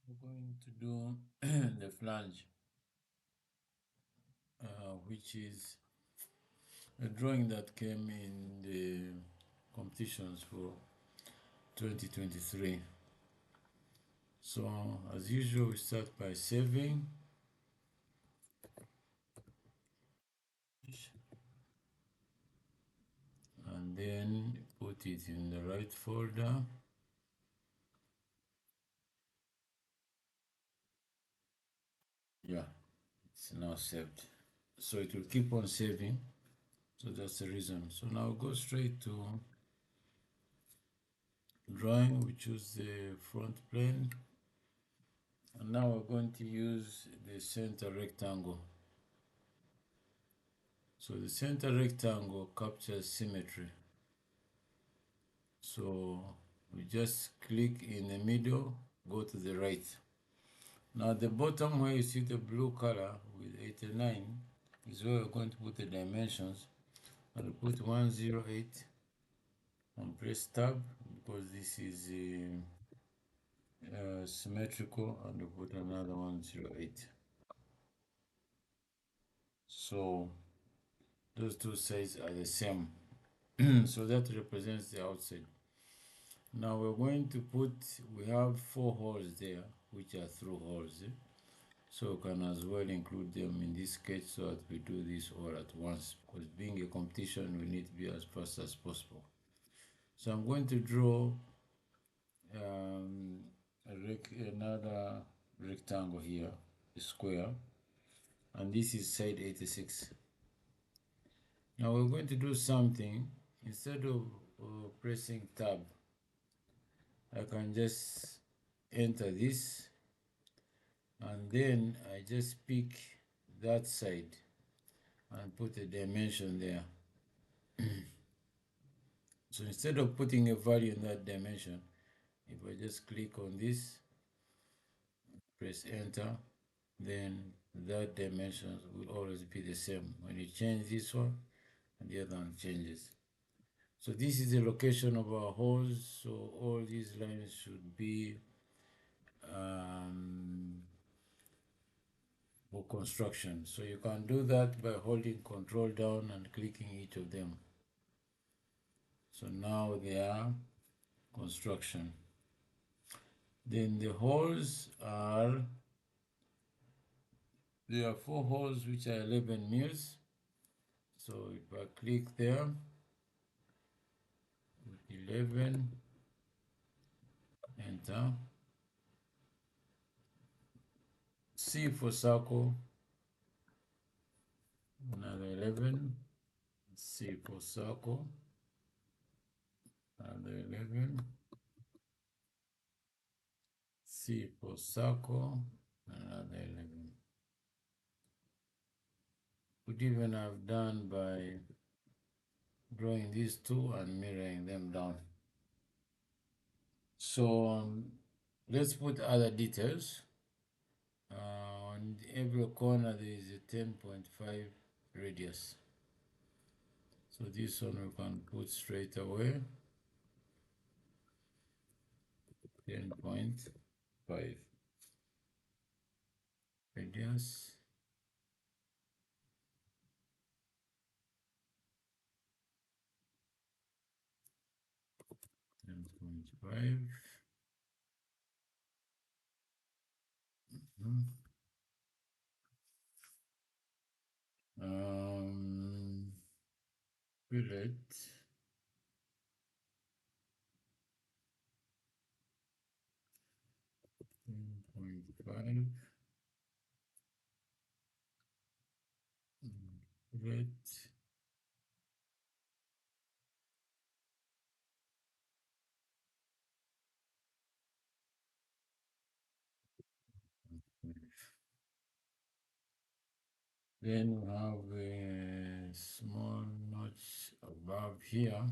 We're going to do the flange, which is a drawing that came in the competitions for 2023. So, as usual, we start by saving and then put it in the right folder. Yeah, it's now saved. So it will keep on saving. So that's the reason. So now go straight to drawing. We choose the front plane. And now we're going to use the center rectangle. So the center rectangle captures symmetry. So we just click in the middle, go to the right. Now at the bottom where you see the blue color with 89 is where we're going to put the dimensions. I'll put 108 and press tab because this is symmetrical, and we'll put another 108. So those two sides are the same. So that represents the outside. Now we're going to put, we have 4 holes there, which are through holes. So we can as well include them in this sketch so that we do this all at once, because being a competition, we need to be as fast as possible. So I'm going to draw another rectangle here, a square, and this is side 86. Now we're going to do something. Instead of pressing tab, I can just enter this, and then I just pick that side and put a dimension there. So instead of putting a value in that dimension, if I just click on this, press enter, then that dimensions will always be the same. When you change this one, and the other one changes. So this is the location of our holes. So all these lines should be for construction. So you can do that by holding Control down and clicking each of them. So now they are construction. Then the holes are, there are 4 holes which are 11 mils. So if I click there, 11, enter. C for circle, another 11. C for circle, another 11. C for circle, another 11. Could even have done by drawing these two and mirroring them down. So let's put other details. On every corner there is a 10.5 radius. So this one we can put straight away, 10.5 radius. Ten point five. Fillet. 10.5. Fillet. Then we have a small notch above here.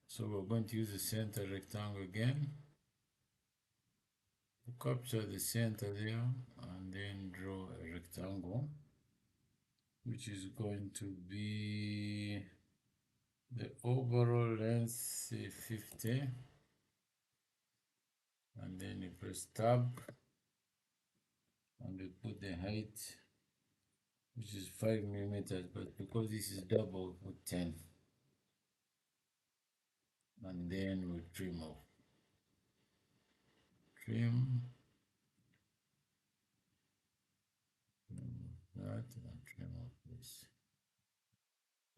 So we're going to use the center rectangle again to capture the center there, and then draw a rectangle, which is going to be the overall length 50, and then Then you press tab and you put the height, which is 5 millimeters, but because this is double, put 10. And then we trim off. Trim that and trim off this.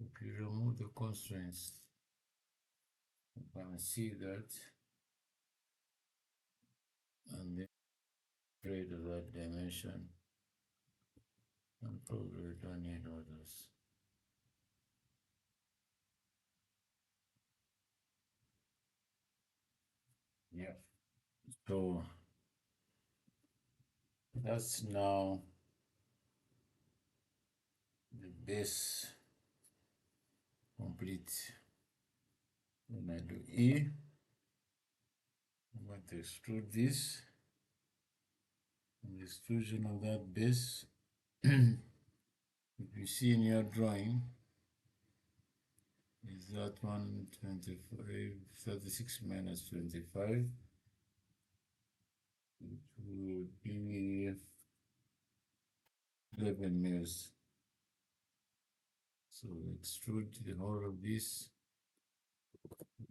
If you remove the constraints, you can see that, and then grade of that dimension, and probably we don't need others. Yeah. So that's now the base complete. When I do E, I'm going to extrude this. And the extrusion of that base, if you see in your drawing, is that 125, 36 minus 25. It would be 11 mils. So extrude the whole of this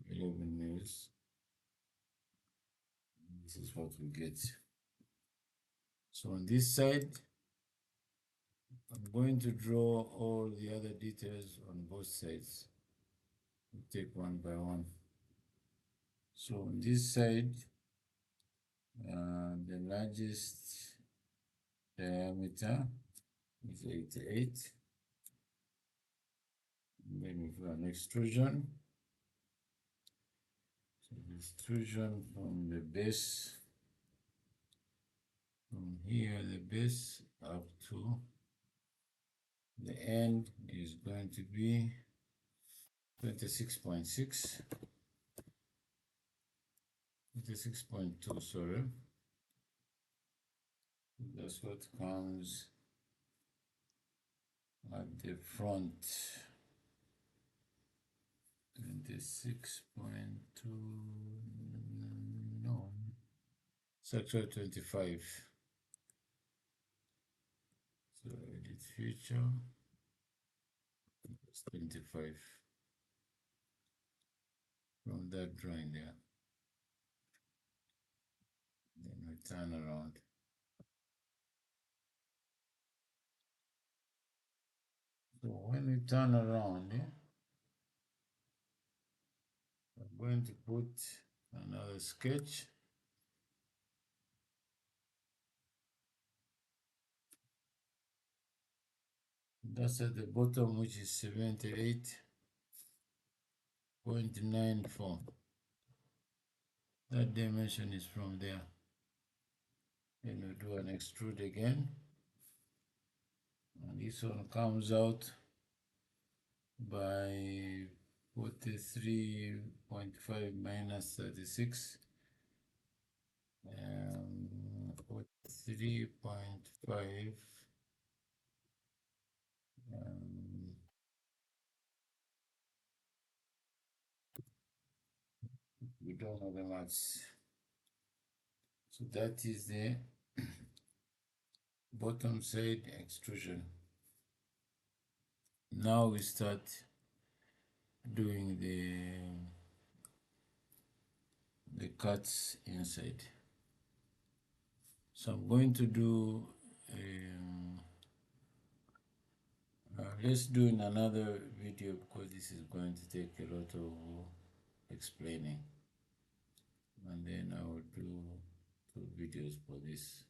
11 mils. This is what we get. So on this side, I'm going to draw all the other details on both sides. We'll take one by one. So on this side, the largest diameter is 88. And then we do an extrusion. So the extrusion from the base, from here, the base up to the end is going to be 26.6, 26.2, sorry. That's what comes at the front. 26.2, no, it's actually 25. So edit feature, it's 25 from that drawing there. Then we turn around. So when we turn around, we're going to put another sketch. That's at the bottom, which is 78.94. That dimension is from there. Then we do an extrude again. And this one comes out by 43.5 minus 36. 43.5. We don't know the maths. So that is the bottom side extrusion. Now we start doing the cuts inside. So I'm going to do let's do in another video because this is going to take a lot of explaining, and then I will do 2 videos for this.